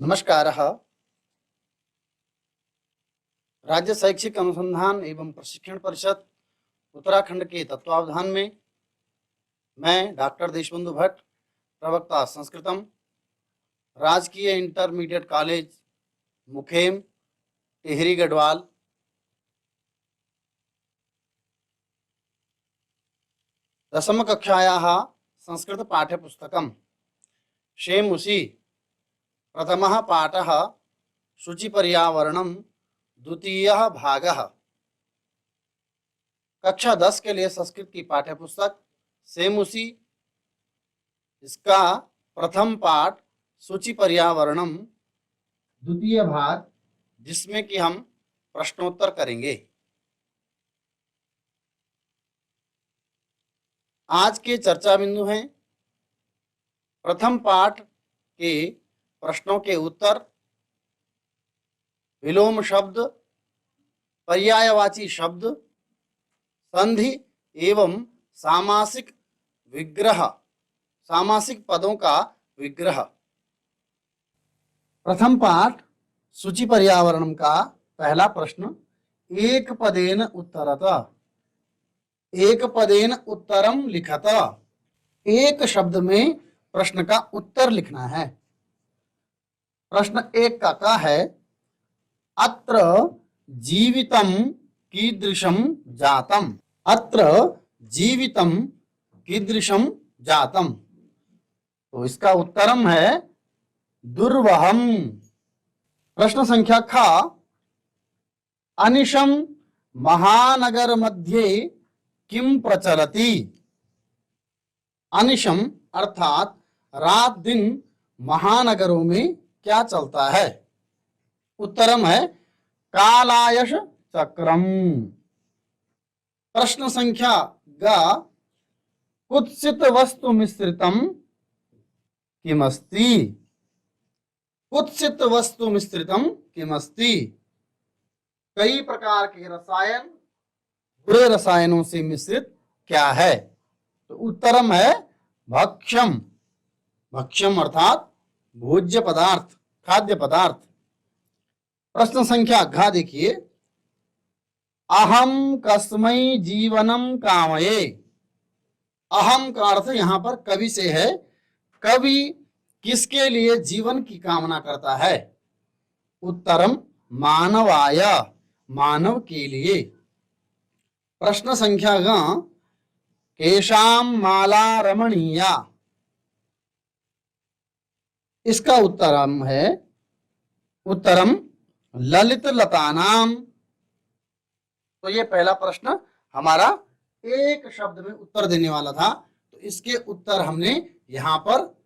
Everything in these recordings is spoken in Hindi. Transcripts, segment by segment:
नमस्कारः। राज्य शैक्षिक अनुसंधान एवं प्रशिक्षण परिषद उत्तराखंड के तत्वावधान में मैं डॉक्टर देशबंधु भट्ट, प्रवक्ता संस्कृतम, राजकीय इंटरमीडिएट कॉलेज मुखेम, टिहरी गढ़वाल, दशम कक्षायाः संस्कृत पाठ्यपुस्तकं शेमुषी प्रथमः पाठः शुचिपर्यावरणं द्वितीयः भागः। कक्षा 10 के लिए संस्कृत की पाठ्यपुस्तक शेमुषी, इसका प्रथम पाठ सूची पर्यावरणम द्वितीय भाग, जिसमें कि हम प्रश्नोत्तर करेंगे। आज के चर्चा बिंदु हैं प्रथम पाठ के प्रश्नों के उत्तर, विलोम शब्द, पर्यायवाची शब्द, संधि एवं सामासिक विग्रह, सामासिक पदों का विग्रह। प्रथम पाठ सूची पर्यावरणम का पहला प्रश्न, एक पदेन उत्तरत, एक पदेन उत्तरम लिखत। एक शब्द में प्रश्न का उत्तर लिखना है। प्रश्न एक का है, अत्र जीवितम कीदृशम जातम, अत्र जीवितम कीदृशम जातम। तो इसका उत्तरम है दुर्वहम। प्रश्न संख्या ख, अनिशम महानगर मध्ये किम प्रचलति। अनिशम अर्थात रात दिन महानगरों में क्या चलता है। उत्तरम है कालायश चक्रम। प्रश्न संख्या ग, कुत्सित वस्तु मिश्रितम किमस्ति। कुत्सित वस्तु मिश्रितम किमस्ति। कई प्रकार के रसायन बुरे रसायनों से मिश्रित क्या है। तो उत्तरम है भक्ष्यम। भक्ष्यम अर्थात भोज्य पदार्थ, खाद्य पदार्थ। प्रश्न संख्या घ देखिए, अहम कस्मै जीवनम कामये। अहम का अर्थ यहां पर कवि से है। कवि किसके लिए जीवन की कामना करता है। उत्तरम मानवाय, मानव के लिए। प्रश्न संख्या ग, केशाम माला रमणीया। इसका उत्तरम है, उत्तरम ललित लतानाम। तो ये पहला प्रश्न हमारा एक शब्द में उत्तर देने वाला था, तो इसके उत्तर हमने यहां पर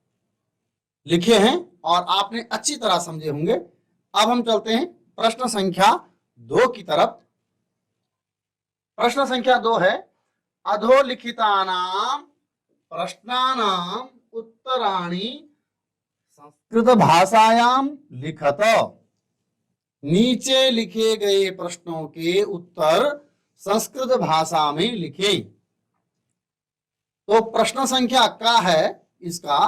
लिखे हैं और आपने अच्छी तरह समझे होंगे। अब हम चलते हैं प्रश्न संख्या 2 की तरफ। प्रश्न संख्या 2 है, अधोलिखितानाम प्रश्नानाम उत्तराणि संस्कृत भाषायाम लिखत। नीचे लिखे गए प्रश्नों के उत्तर संस्कृत भाषा में लिखे। तो प्रश्न संख्या का है इसका,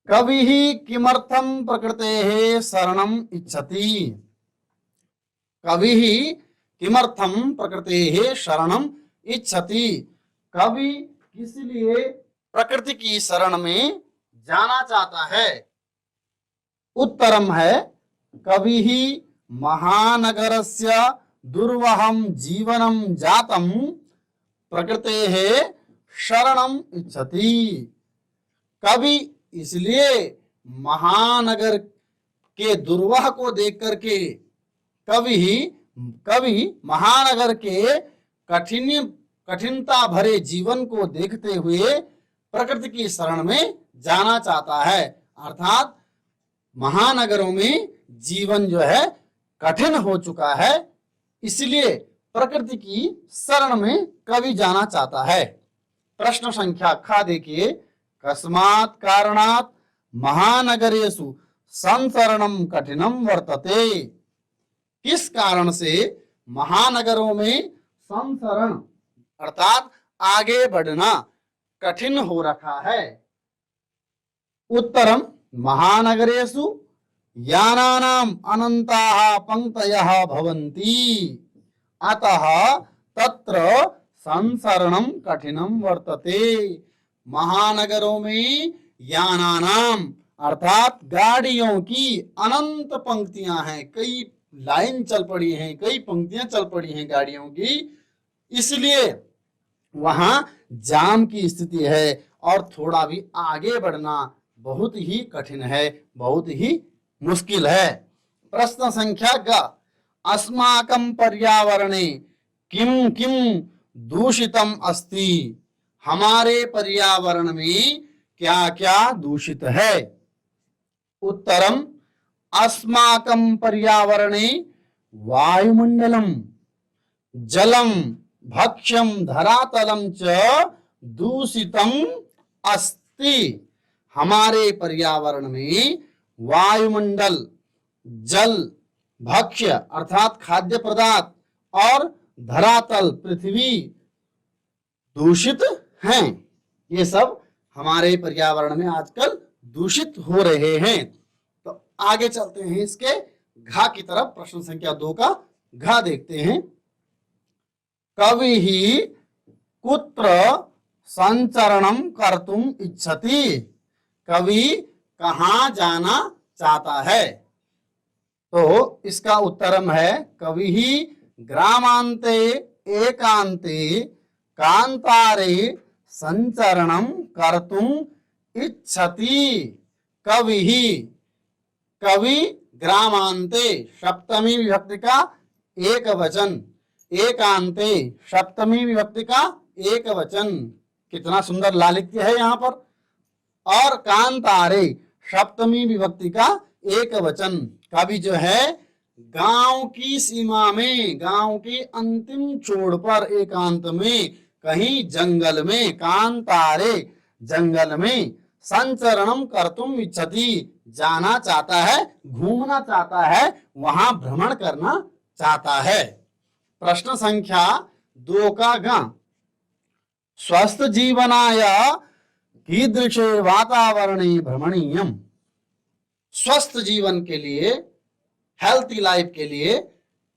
कविः किमर्थं प्रकृतेः शरणम् इच्छति। कविः किमर्थं प्रकृतेः शरणम् इच्छति। कवि किस लिए प्रकृति की शरण में जाना चाहता है। उत्तरम है, कविः महानगरस्य दुर्वहं जीवनं जातं प्रकृतेः शरणम् इच्छति। कवि इसलिए महानगर के दुर्वह को देख करके कवि महानगर के कठिनता भरे जीवन को देखते हुए प्रकृति की शरण में जाना चाहता है। अर्थात महानगरों में जीवन जो है कठिन हो चुका है, इसलिए प्रकृति की शरण में कवि जाना चाहता है। प्रश्न संख्या ख देखिए, कस्मात् कारणात् महानगरेषु संसरणं कठिनं वर्तते। किस कारण से महानगरों में संसरण अर्थात आगे बढ़ना कठिन हो रखा है। उत्तरम महानगरेषु यानानाम् अनन्ताः पंक्तयः भवन्ति, अतः तत्र संसरणं कठिनं वर्तते। महानगरों में यानानाम अर्थात गाड़ियों की अनंत पंक्तियां हैं, कई लाइन चल पड़ी हैं, कई पंक्तियां चल पड़ी हैं गाड़ियों की, इसलिए वहां जाम की स्थिति है और थोड़ा भी आगे बढ़ना बहुत ही कठिन है, बहुत ही मुश्किल है। प्रश्न संख्या ग, अस्माकं पर्यावरणे किम किम दूषितम अस्ति, हमारे पर्यावरण में क्या क्या दूषित है। उत्तरम, अस्माकं पर्यावरणे वायुमंडलम जलम भक्ष्यम धरातलम च दूषितम अस्ति, हमारे पर्यावरण में वायुमंडल, जल, भक्ष्य अर्थात खाद्य पदार्थ और धरातल पृथ्वी दूषित हैं। ये सब हमारे पर्यावरण में आजकल दूषित हो रहे हैं। तो आगे चलते हैं इसके घा की तरफ। प्रश्न संख्या 2 का घा देखते हैं। कवि ही कुत्र संचरणम कर्तुम इच्छति, कवि कहाँ जाना चाहता है। तो इसका उत्तरम है, कवि ही ग्रामांते एकांते कांतारे संचरणम कर्तुम इच्छति। कवि ही, कवि ग्रामांते सप्तमी विभक्ति का एक वचन, एकांते सप्तमी विभक्ति का एक वचन, कितना सुंदर लालित्य है यहाँ पर। और कांतारे सप्तमी विभक्ति का एक वचन। कवि जो है गांव की सीमा में, गांव के अंतिम छोर पर एकांत में, कहीं जंगल में, कांतारे जंगल में, संचरणम कर्तुम इच्छति जाना चाहता है, घूमना चाहता है, वहां भ्रमण करना चाहता है। प्रश्न संख्या 2 का ग, स्वस्थ जीवनाय कीदृशे वातावरणे भ्रमणीयम, स्वस्थ जीवन के लिए, हेल्थी लाइफ के लिए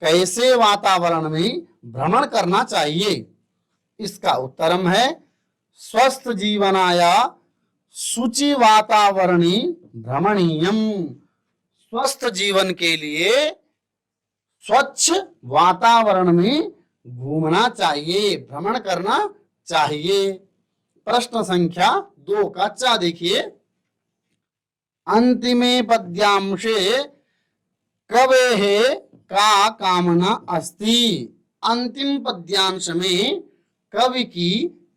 कैसे वातावरण में भ्रमण करना चाहिए। इसका उत्तरम है, स्वस्थ जीवनाय शुचि वातावरणी भ्रमणीयम, स्वस्थ जीवन के लिए स्वच्छ वातावरण में घूमना चाहिए, भ्रमण करना चाहिए। प्रश्न संख्या 2 का चा देखिए। अंतिमे पद्यांशे कवेः का कामना अस्ति, अंतिम पद्यांश में कवि की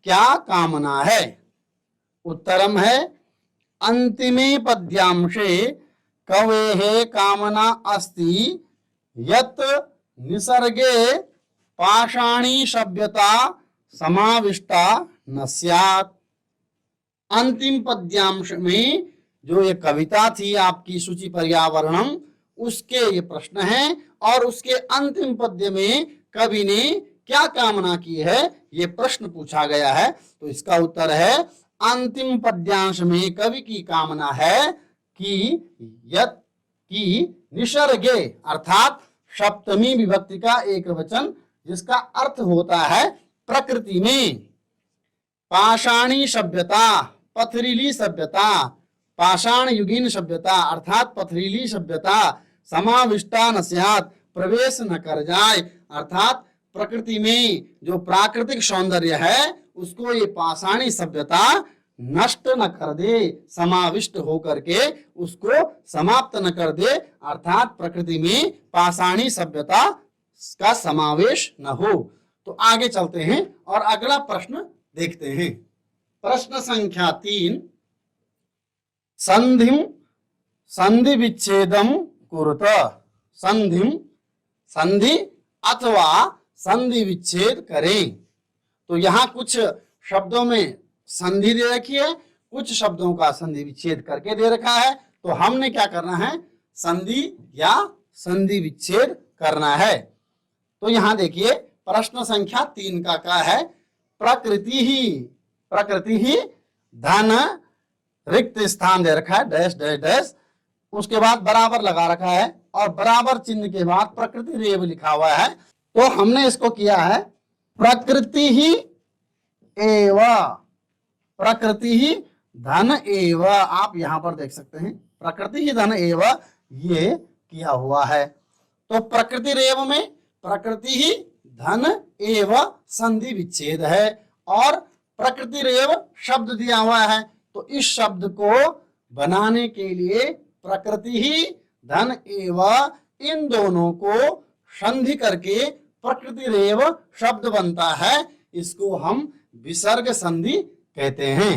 क्या कामना है। उत्तरम है, अंतिमे पद्यांशे कवेः कामना अस्ति यत् निसर्गे पाषाणी सभ्यता समाविष्टा न स्यात्। अंतिम पद्यांश में जो ये कविता थी आपकी सूची पर्यावरणम, उसके ये प्रश्न है और उसके अंतिम पद्य में कवि ने क्या कामना की है, ये प्रश्न पूछा गया है। तो इसका उत्तर है, अंतिम पद्यांश में कवि की कामना है कि निसर्गे अर्थात सप्तमी विभक्ति का एक वचन, जिसका अर्थ होता है प्रकृति में, पाषाणी सभ्यता, पथरीली सभ्यता, पाषाण युगीन सभ्यता अर्थात पथरीली सभ्यता, समाविष्टा न स्यात् प्रवेश न कर जाए, अर्थात प्रकृति में जो प्राकृतिक सौंदर्य है उसको ये पाषाणी सभ्यता नष्ट न कर दे, समाविष्ट होकर के उसको समाप्त न कर दे, अर्थात प्रकृति में पाषाणी सभ्यता का समावेश न हो। तो आगे चलते हैं और अगला प्रश्न देखते हैं। प्रश्न संख्या 3, संधिम संधि विच्छेदम कुरुत, संधिम संधि अथवा संधि विच्छेद करें। तो यहाँ कुछ शब्दों में संधि दे रखी है, कुछ शब्दों का संधि विच्छेद करके दे रखा है। तो हमने क्या करना है, संधि या संधि विच्छेद करना है। तो यहाँ देखिए प्रश्न संख्या 3 का क्या है, प्रकृति ही धन रिक्त स्थान दे रखा है डैश डैश डैश, उसके बाद बराबर लगा रखा है और बराबर चिन्ह के बाद प्रकृति रेव लिखा हुआ है। तो हमने इसको किया है प्रकृति ही एव, प्रकृति ही धन एव, आप यहां पर देख सकते हैं प्रकृति ही धन एव ये किया हुआ है। तो प्रकृति रेव में प्रकृति ही धन एव संधि विच्छेद है और प्रकृति रेव शब्द दिया हुआ है, तो इस शब्द को बनाने के लिए प्रकृति ही धन एव इन दोनों को संधि करके प्रकृति रेव शब्द बनता है, इसको हम विसर्ग संधि कहते हैं।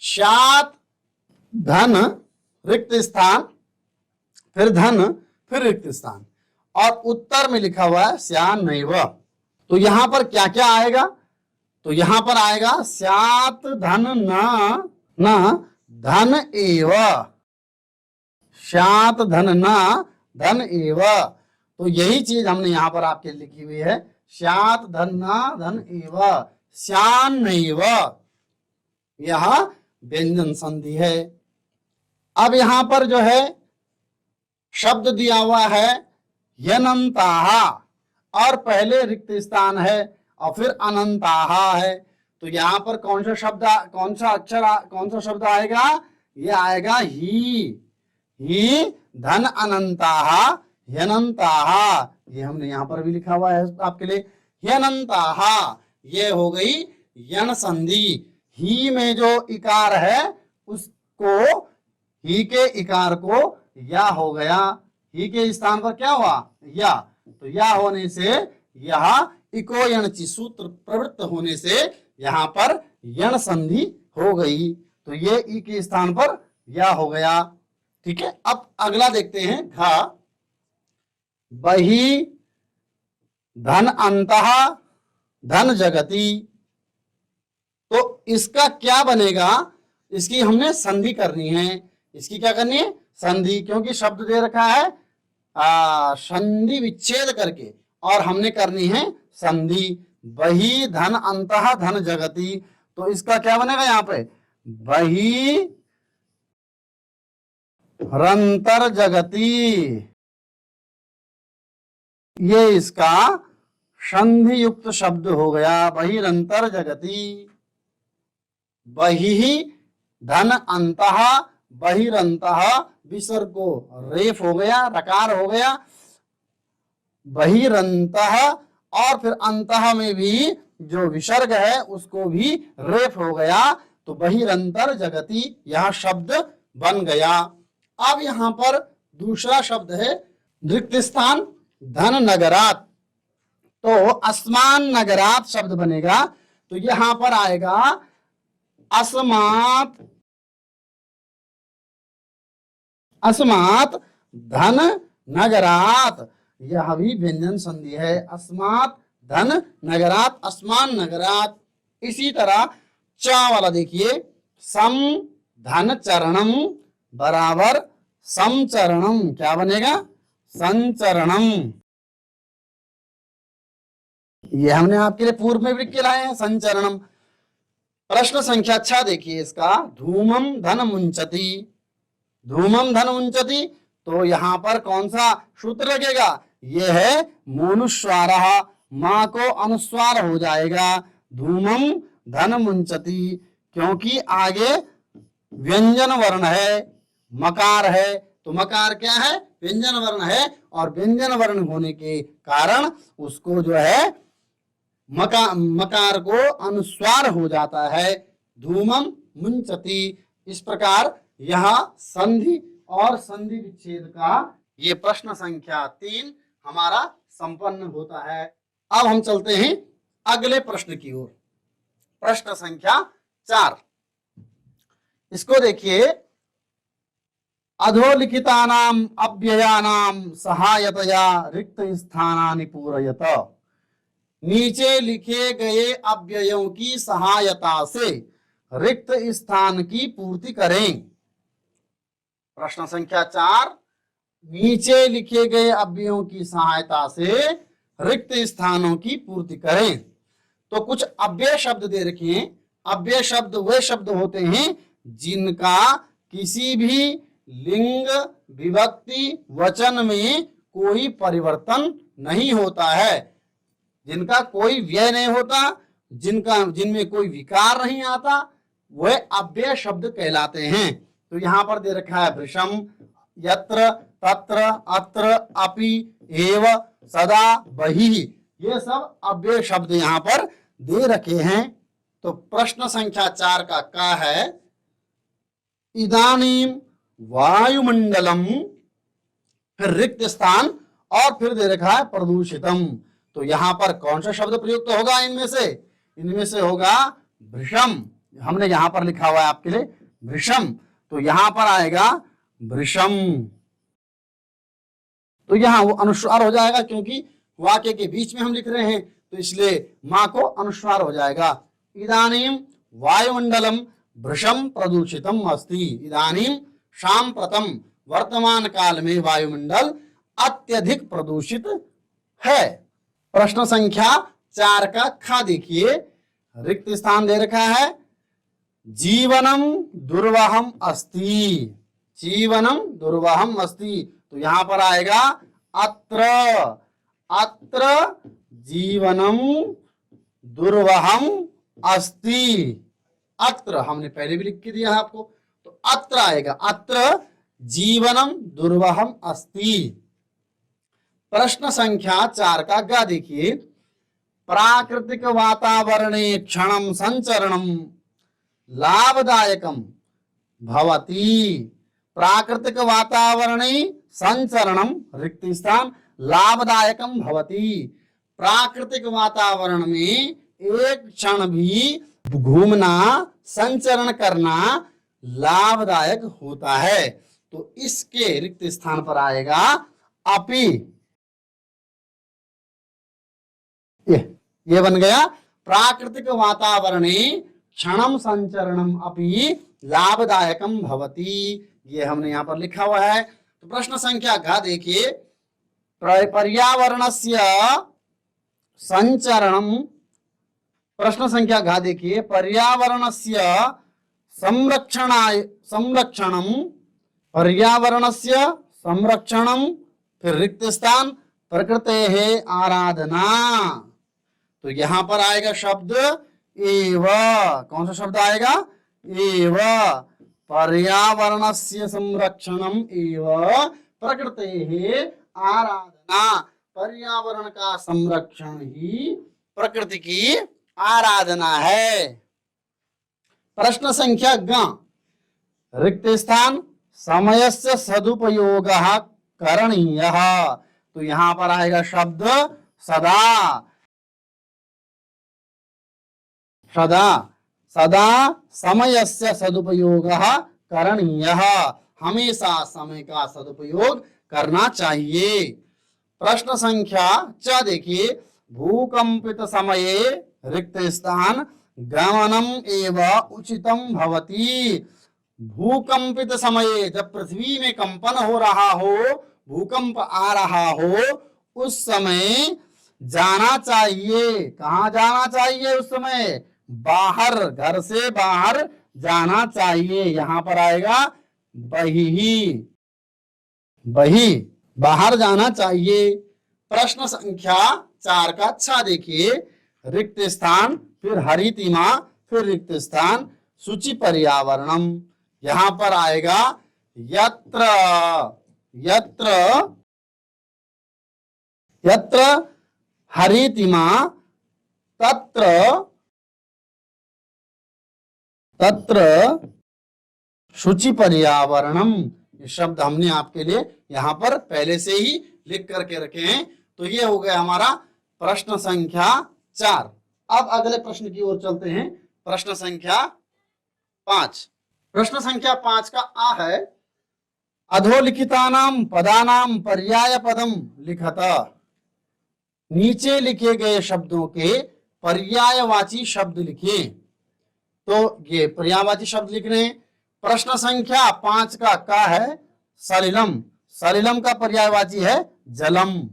स्यात् धन रिक्त स्थान, फिर धन, फिर रिक्त स्थान, और उत्तर में लिखा हुआ है स्यान्नैव। तो यहां पर क्या क्या आएगा, तो यहां पर आएगा स्यात् धन न धन एव, स्यात् धन न धन एव। तो यही चीज हमने यहां पर आपके लिखी हुई है, स्यात् धन न धन एव स्यान्नैव, यह व्यंजन संधि है। अब यहां पर जो है शब्द दिया हुआ है यनंताः, और पहले रिक्त स्थान है और फिर अनंताः है, तो यहां पर कौन सा शब्द, कौन सा अक्षर, कौन सा शब्द आएगा, ये आएगा ही धन अनंताः यनंताः, ये हमने यहां पर भी लिखा हुआ है आपके लिए यनंताः, ये हो गई यन संधि। ही में जो इकार है उसको, ही के इकार को या हो गया, ही के स्थान पर क्या हुआ या, तो या होने से यह इको यणचि सूत्र प्रवृत्त होने से यहां पर यण संधि हो गई, तो ये ई के स्थान पर या हो गया। ठीक है, अब अगला देखते हैं घा, बही धन अंतः धन जगति, तो इसका क्या बनेगा, इसकी हमने संधि करनी है, इसकी क्या करनी है संधि, क्योंकि शब्द दे रखा है संधि विच्छेद करके और हमने करनी है संधि। बही धन अंतः धन जगति, तो इसका क्या बनेगा यहाँ पे बही रंतर जगति, ये इसका संधि युक्त शब्द हो गया बहिरंतर जगति। बहि धन अंतः बहिरंतः, विसर्ग को रेफ हो गया, रकार हो गया बहिरंतः, और फिर अंतः में भी जो विसर्ग है उसको भी रेफ हो गया, तो बहिरंतर जगति यह शब्द बन गया। अब यहां पर दूसरा शब्द है रिक्त स्थान धन नगरात, तो अस्मान नगरात शब्द बनेगा, तो यहां पर आएगा अस्मात्, अस्मात् धन नगरात, यह भी व्यंजन संधि है, अस्मात् धन नगरात अस्मान नगरात। इसी तरह चा वाला देखिए, सम धन चरणम बराबर समचरणम, क्या बनेगा संचरणम, ये हमने आपके लिए पूर्व में भी लिख के लाए हैं संचरणम। प्रश्न संख्या 6 देखिए इसका, धूमम धन मुंचति, धूमम धन मुंचति, तो यहां पर कौन सा सूत्र लगेगा, यह है मोनुस्वारः, मां को अनुस्वार हो जाएगा, धूमम धन मुंचति, क्योंकि आगे व्यंजन वर्ण है, मकार है, तो मकार क्या है व्यंजन वर्ण है, और व्यंजन वर्ण होने के कारण उसको जो है मकार को अनुस्वार हो जाता है, धूमम मुंचति। इस प्रकार यह संधि और संधि विच्छेद का ये प्रश्न संख्या 3 हमारा संपन्न होता है। अब हम चलते हैं अगले प्रश्न की ओर, प्रश्न संख्या 4। इसको देखिए, अधोलिखितानाम अव्ययानाम सहायतया रिक्त स्थानानि पूरयत, नीचे लिखे गए अव्ययों की सहायता से रिक्त स्थान की पूर्ति करें। प्रश्न संख्या 4, नीचे लिखे गए अव्ययों की सहायता से रिक्त स्थानों की पूर्ति करें। तो कुछ अव्यय शब्द दे रखे हैं, अव्यय शब्द वे शब्द होते हैं जिनका किसी भी लिंग विभक्ति वचन में कोई परिवर्तन नहीं होता है, जिनका कोई व्यय नहीं होता, जिनमें कोई विकार नहीं आता, वह अव्यय शब्द कहलाते हैं। तो यहाँ पर दे रखा है भृशम, यत्र, तत्र, अत्र, अपि, एव, सदा, बहिः, ये सब अव्यय शब्द यहाँ पर दे रखे हैं। तो प्रश्न संख्या 4 का है इदानीम वायुमंडलम, फिर रिक्त स्थान और फिर दे रखा है प्रदूषितम। तो यहाँ पर कौन सा शब्द प्रयुक्त होगा इनमें से होगा भृशम। हमने यहाँ पर लिखा हुआ है आपके लिए भृशम, तो यहाँ पर आएगा भृशम। तो यहाँ वो अनुस्वार हो जाएगा, क्योंकि वाक्य के बीच में हम लिख रहे हैं, तो इसलिए मां को अनुस्वार हो जाएगा। इदानीम वायुमंडलम भृशम प्रदूषितम अस्ति। इदानीम सांप्रतम, वर्तमान काल में वायुमंडल अत्यधिक प्रदूषित है। प्रश्न संख्या 4 का खा देखिए, रिक्त स्थान दे रखा है जीवनम दुर्वहम अस्ति। जीवनम दुर्वहम अस्ति, तो यहां पर आएगा अत्र, अत्र जीवनम दुर्वहम अस्ति। अत्र हमने पहले भी लिख के दिया है आपको, तो अत्र आएगा, अत्र जीवनम दुर्वहम अस्ति। प्रश्न संख्या 4 का ग देखिए, प्राकृतिक वातावरणे क्षणम संचरणम लाभदायकम भवति। प्राकृतिक वातावरणे संचरणम, रिक्त स्थान, लाभदायकम भवति। प्राकृतिक वातावरण में एक क्षण भी घूमना, संचरण करना लाभदायक होता है। तो इसके रिक्त स्थान पर आएगा अपि। ये बन गया प्राकृतिक वातावरणे क्षणम संचरणम अपि लाभदायकम भवति। ये हमने यहाँ पर लिखा हुआ है। तो प्रश्न संख्या घ देखिए, पर्यावरणस्य संचरणम, प्रश्न संख्या घ देखिए, पर्यावरणस्य संरक्षणम, पर्यावरणस्य संरक्षणम, फिर रिक्त स्थान प्रकृतेः आराधना। तो यहां पर आएगा शब्द एव। कौन सा शब्द आएगा? एव। पर्यावरणस्य संरक्षणम एव प्रकृतेः आराधना। पर्यावरण का संरक्षण ही प्रकृति की आराधना है। प्रश्न संख्या ग, रिक्त स्थान समयस्य सदुपयोगः करणीयः। तो यहां पर आएगा शब्द सदा। सदा, सदा समयस्य सदुपयोगः करणीयः। हमेशा समय का सदुपयोग करना चाहिए। प्रश्न संख्या च देखिए, भूकंपित समये रिक्त स्थान गमनम एव उचितम भवति। भूकंपित समये, जब पृथ्वी में कंपन हो रहा हो, भूकंप आ रहा हो, उस समय जाना चाहिए। कहाँ जाना चाहिए उस समय? बाहर, घर से बाहर जाना चाहिए। यहां पर आएगा बहिः। बहिः, बाहर जाना चाहिए। प्रश्न संख्या 4 का 6 देखिए, रिक्त स्थान, फिर हरितिमा, फिर रिक्त स्थान, सूचि पर्यावरणम। यहां पर आएगा यत्र, यत्र, यत्र हरितिमा तत्र, तत्र शुचि पर्यावरणम। ये शब्द हमने आपके लिए यहां पर पहले से ही लिख करके रखे हैं। तो ये हो गया हमारा प्रश्न संख्या 4। अब अगले प्रश्न की ओर चलते हैं। प्रश्न संख्या 5। प्रश्न संख्या 5 का आ है, अधोलिखितानाम पदानाम पर्याय पदम लिखत। नीचे लिखे गए शब्दों के पर्यायवाची शब्द लिखिए। तो ये पर्यायवाची शब्द लिख रहे हैं। प्रश्न संख्या 5 का है सलिलम। सलिलम का पर्यायवाची है जलम।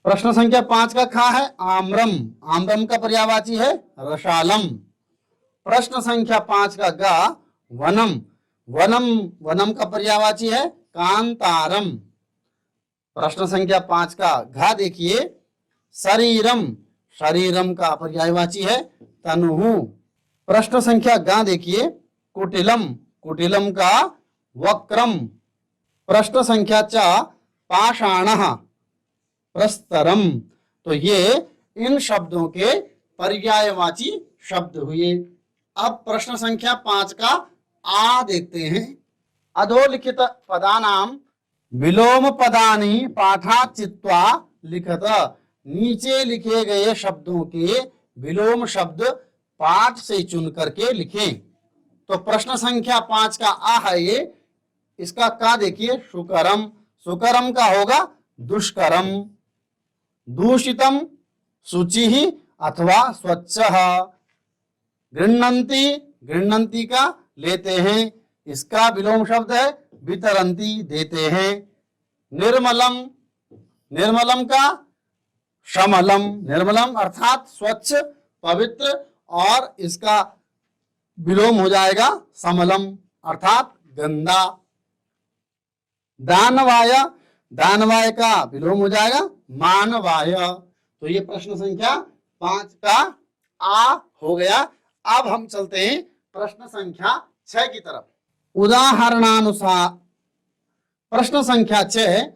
प्रश्न संख्या 5 का खा है आम्रम। आम्रम का पर्यायवाची है रसालम। प्रश्न संख्या 5 का गा वनम। वनम, वनम का पर्यायवाची है कांतारम। प्रश्न संख्या 5 का घ देखिए, शरीरम, शरीरम का पर्यायवाची है तनुहु। प्रश्न संख्या ग देखिए, कुटिलम, कुटिलम का वक्रम। प्रश्न संख्या च पाषाणः, प्रस्तरम। तो ये इन शब्दों के पर्यायवाची शब्द हुए। अब प्रश्न संख्या 5 का आ देखते हैं। अधोलिखित पदानाम विलोम पदानि पाठात् चित्वा लिखत। नीचे लिखे गए शब्दों के विलोम शब्द पाठ से चुन करके लिखें। तो प्रश्न संख्या 5 का आ है ये, इसका का देखिए, सुकरम, सुकरम का होगा दुष्करम। दूषितम, शुचि अथवा स्वच्छ। गृह्णन्ति, गृह्णन्ति का लेते हैं, इसका विलोम शब्द है वितरन्ति, देते हैं। निर्मलम, निर्मलम का शमलम, निर्मलम अर्थात स्वच्छ पवित्र, और इसका विलोम हो जाएगा समलम अर्थात गंदा। दानवाय, दानवाय का विलोम हो जाएगा मानवाय। तो ये प्रश्न संख्या 5 का आ हो गया। अब हम चलते हैं प्रश्न संख्या 6 की तरफ। उदाहरणानुसार प्रश्न संख्या 6,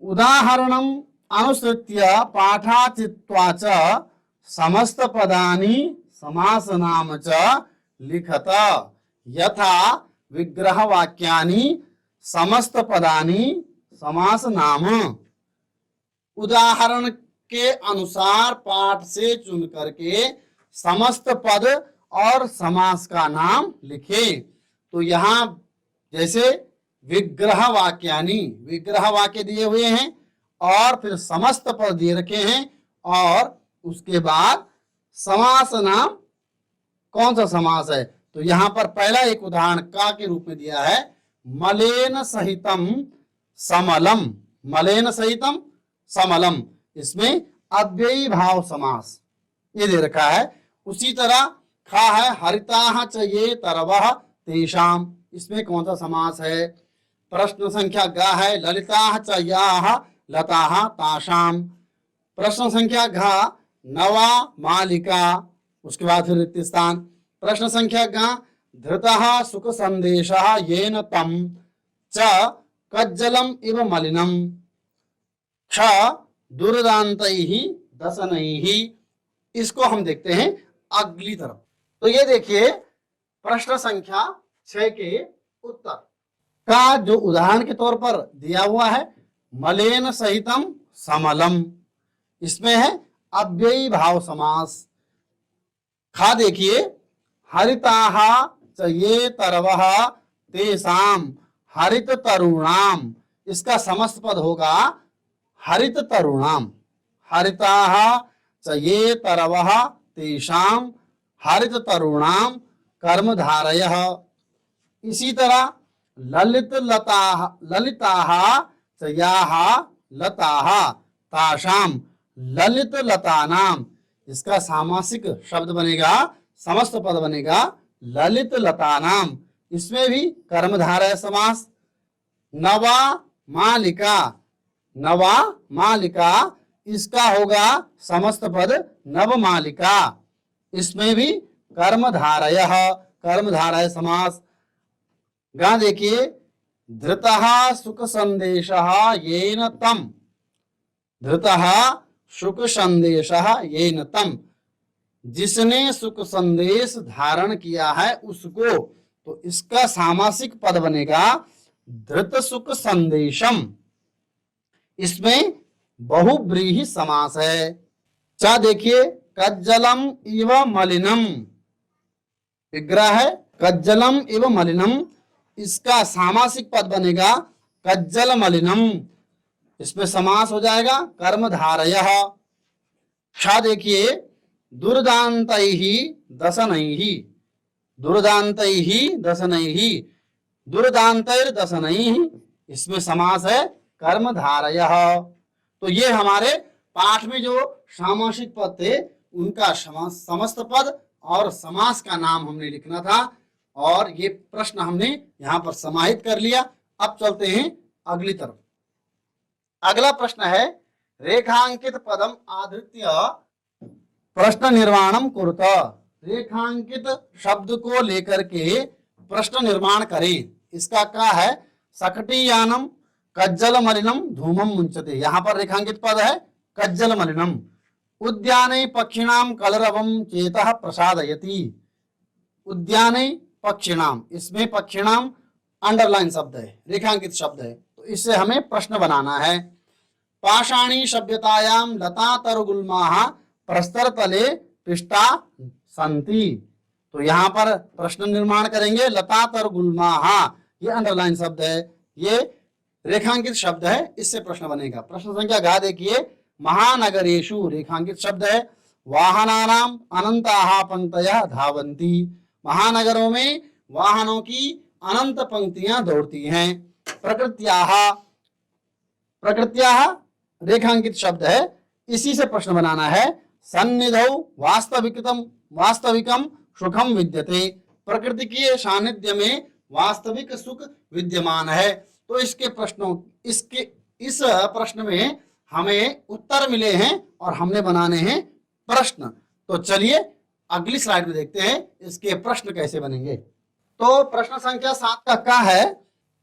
उदाहरणम अनुसृत्य पाठात् चित्वा च समस्त पदानि समासनाम च लिखत। यथा विग्रह वाक्यानि समस्त पदानि समास नाम। उदाहरण के अनुसार पाठ से चुन करके समस्त पद और समास का नाम लिखें। तो यहाँ जैसे विग्रह वाक्यानि, विग्रह वाक्य दिए हुए हैं और फिर समस्त पद दिए रखे हैं, और उसके बाद समास नाम कौन सा समास है, तो यहाँ पर पहला एक उदाहरण का के रूप में दिया है, मलेन सहितम समलम, मलेन सहितम समलम। इसमें अव्ययी भाव समास ये दे रखा है। उसी तरह खा है हरिताः च ये तरवः तेषाम, इसमें कौन सा समास है। प्रश्न संख्या ग है ललिताः च याः लताः तासाम। प्रश्न संख्या घ नवा मालिका, उसके बाद फिर रिक्त स्थान। प्रश्न संख्या ग धृतः सुख संदेशः येन तम च कज्जलम इव मलिनम। क्ष दुर्दान्तैः दशनैः। इसको हम देखते हैं अगली तरफ। तो ये देखिए प्रश्न संख्या 6 के उत्तर का जो उदाहरण के तौर पर दिया हुआ है, मलेन सहितम समलम, इसमें है अव्ययी भाव समास। खा देखिए हरिताः च ये तरवः तेषाम हरित तरुणाम, इसका समस्त पद होगा हरित तरुणाम। हरिताः च ये तरवः तेषाम हरित तरुणाम कर्मधारयः। इसी तरह ललित लताः, ललिताः च याः लताः तासाम ललित लतानाम, इसका सामासिक शब्द बनेगा, समस्त पद बनेगा ललित लतानाम। इसमें भी कर्मधारय समास। नवा मालिका, नवा मालिका, इसका होगा समस्त पद नव मालिका। इसमें भी कर्मधारयः, कर्मधारय समास। गा देखिए धृतः सुख संदेशः येन तम, धृतः सुख संदेशः येन तम, जिसने सुख संदेश धारण किया है उसको, तो इसका सामासिक पद बनेगा धृत सुख संदेशम। इसमें बहुव्रीहि समास है। चा देखिए कज्जलम इव मलिनम, विग्रह है कज्जलम इव मलिनम, इसका सामासिक पद बनेगा कज्जल मलिनम। इसमें समास हो जाएगा कर्मधारयः। क्षा देखिए दुर्दान्तैः दशनैः, दुर्दान्तैः दशनैः, दुर्दान्तैर् दशनैः, इसमें समास है कर्मधारयः। तो ये हमारे पाठ में जो सामासिक पद थे उनका समस्त पद और समास का नाम हमने लिखना था, और ये प्रश्न हमने यहाँ पर समाहित कर लिया। अब चलते हैं अगली तरफ। अगला प्रश्न है, रेखांकित पदम आधृत्य प्रश्न निर्माणम कुरुत। रेखांकित शब्द को लेकर के प्रश्न निर्माण करें। इसका क्या है, सकटीयानम कज्जल मलिनम धूमम मुंचते। यहाँ पर रेखांकित पद है कज्जल मलिनम। उद्याने पक्षिणाम कलरवम चेतः प्रसादयति। उद्याने पक्षिणाम, इसमें पक्षिणाम अंडरलाइन शब्द है, रेखांकित शब्द है, तो इससे हमें प्रश्न बनाना है। पाषाणी सभ्यतायाम लता तरगुल्माः प्रस्तर तले पृष्ठा संति। तो यहाँ पर प्रश्न निर्माण करेंगे। लता तरगुल्माः, ये अंडरलाइन शब्द है, ये रेखांकित शब्द है, इससे प्रश्न बनेगा। प्रश्न संख्या घ देखिए, महानगरेषु रेखांकित शब्द है। वाहनानाम अनंताः पंक्तयः धावन्ति। महानगरों में वाहनों की अनंत पंक्तियां दौड़ती हैं। प्रकृत्याः, प्रकृत्याः रेखांकित शब्द है, इसी से प्रश्न बनाना है। सन्निधौ वास्तविकम सुखम विद्यते। प्रकृति के सानिध्य में वास्तविक सुख विद्यमान है। तो इस प्रश्न में हमें उत्तर मिले हैं और हमने बनाने हैं प्रश्न। तो चलिए अगली स्लाइड में देखते हैं इसके प्रश्न कैसे बनेंगे। तो प्रश्न संख्या 7 का क्या है,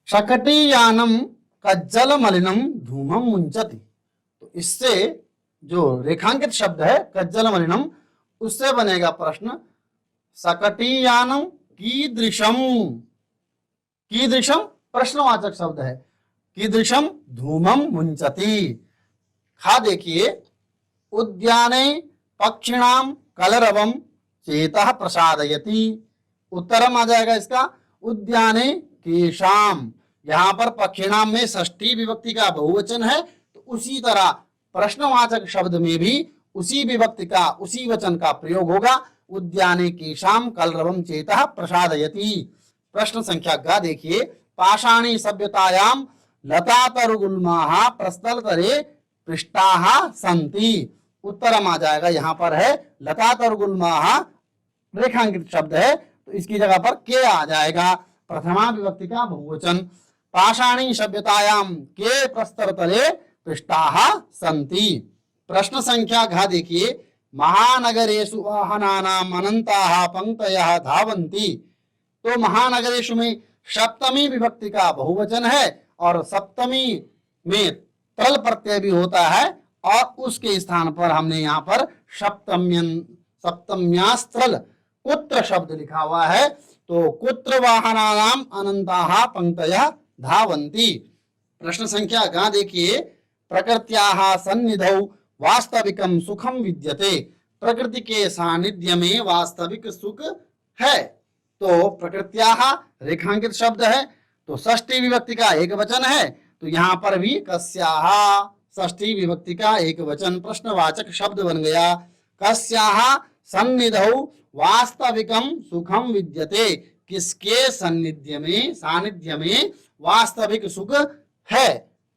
शकटीयानम कज्जल मलिनम धूमम मुंचति। तो इससे जो रेखांकित शब्द है कज्जल मलिनम, उससे बनेगा प्रश्न शकटीयानम कीदृशम। कीदृशम प्रश्नवाचक शब्द है, कीदृशम धूमम मुंचति। खा देखिए, उद्याने पक्षिणाम कलरवम चेतः प्रसादयति। उत्तरम आ जाएगा इसका, उद्याने केशाम। यहाँ पर पक्षिणाम में षष्ठी विभक्ति का बहुवचन है, तो उसी तरह प्रश्नवाचक शब्द में भी उसी विभक्ति का, उसी वचन का प्रयोग होगा। उद्याने केशाम कलरवम चेतः प्रसादयति। प्रश्न संख्या ग देखिए, पाषाणी सभ्यतायाम लता तरुगुल्माः प्रस्तरतले पृष्ठाः सन्ति। उत्तरम आ जाएगा, यहाँ पर है लता तरुगुल्माः रेखांकित शब्द है, तो इसकी जगह पर के आ जाएगा, प्रथमा विभक्ति का बहुवचन। पाषाणी सभ्यतायाम के प्रस्तरतले पृष्ठाः सन्ति। प्रश्न संख्या घ देखिए, महानगरेषु वाहनानाम अनंताः पंक्तयः धावन्ति। तो महानगरेषु में सप्तमी विभक्ति का बहुवचन है और सप्तमी में तल प्रत्यय भी होता है, और उसके स्थान पर हमने यहाँ पर सप्तम्यास्थल कुत्र शब्द लिखा हुआ है। तो कुत्र वाहनानाम अनंताः पंक्तयः धावन्ति। प्रश्न संख्या ग देखिए, प्रकृत्याः सन्निधौ वास्तविकम सुखम विद्यते। प्रकृति के सानिध्य में वास्तविक सुख है। तो प्रकृत्याः रेखांकित शब्द है, तो षष्ठी विभक्ति का एक वचन है, तो यहाँ पर भी कस्याः षष्ठी विभक्ति का एक वचन प्रश्नवाचक शब्द बन गया। कस्याः सन्निधौ वास्तविकम सुखम विद्यते। किसके सानिध्य में वास्तविक सुख है।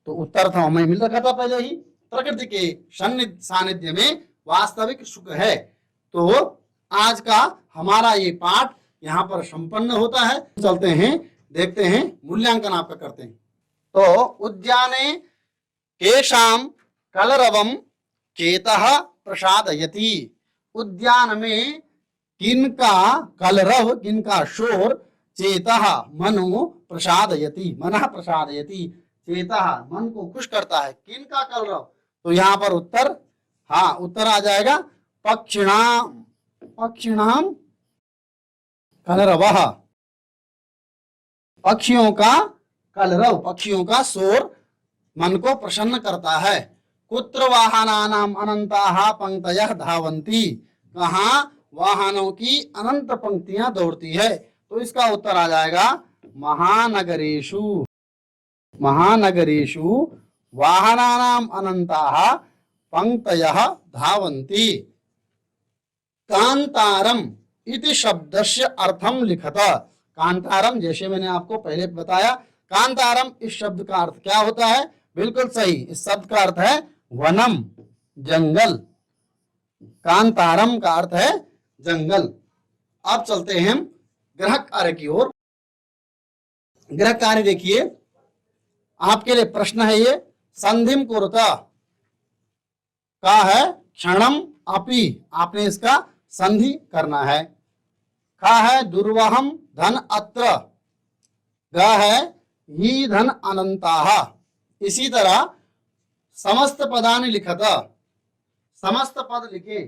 तो उत्तर था हमें मिल रखा था पहले ही, प्रकृति के सानिध्य में वास्तविक सुख है। तो आज का हमारा ये पाठ यहाँ पर संपन्न होता है। चलते हैं, देखते हैं मूल्यांकन आपका करते हैं। तो उद्याने केशाम कलरवम चेतः प्रसादयति। उद्यान में किनका कलरव, किनका शोर, चेतः मनो प्रसादयति, मनः प्रसादयति। चेतः मन को खुश करता है, किनका कलरव, तो यहाँ पर उत्तर, हाँ उत्तर आ जाएगा पक्षिणाम कलरवः। पक्षियों का कलरव, पक्षियों का शोर मन को प्रसन्न करता है। कुत्र वाहनानाम अनंताः पंक्तयः धावन्ति। कहाँ वाहनों की अनंत पंक्तियां दौड़ती है, तो इसका उत्तर आ जाएगा महानगरेषु। महानगरेषु वाहनानाम अनंताः पंक्तयः धावन्ति। कांतारम इति शब्दस्य अर्थम लिखत। कांतारम, जैसे मैंने आपको पहले बताया, कांतारम इस शब्द का अर्थ क्या होता है, बिल्कुल सही, इस शब्द का अर्थ है वनम, जंगल। कांतारम का अर्थ है जंगल। अब चलते हैं गृह कार्य की ओर। गृह कार्य देखिए, आपके लिए प्रश्न है ये, संधिम कुरुता का है क्षणम अपि, आपने इसका संधि करना है। का है दुर्वहम धन अत्र, ग है ही धन अनंताः। इसी तरह समस्त पदानि लिखत, समस्त पद लिखे।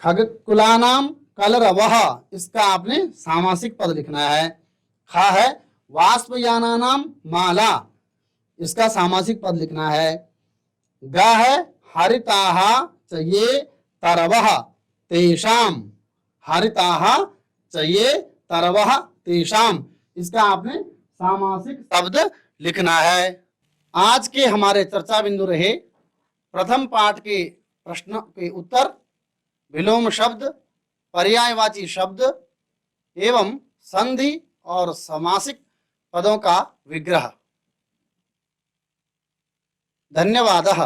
खगकुलानाम कलरवः, इसका आपने सामासिक पद लिखना है। खा है वाष्पयानानाम माला, इसका सामासिक पद लिखना है। ग है हरिताः चाहिए तरवः तेषाम, हरिताः चाहिए तरवः तेषाम, इसका आपने सामासिक शब्द लिखना है। आज के हमारे चर्चा बिंदु रहे प्रथम पाठ के प्रश्न के उत्तर, विलोम शब्द, पर्यायवाची शब्द एवं संधि और समासिक पदों का विग्रह। धन्यवादः।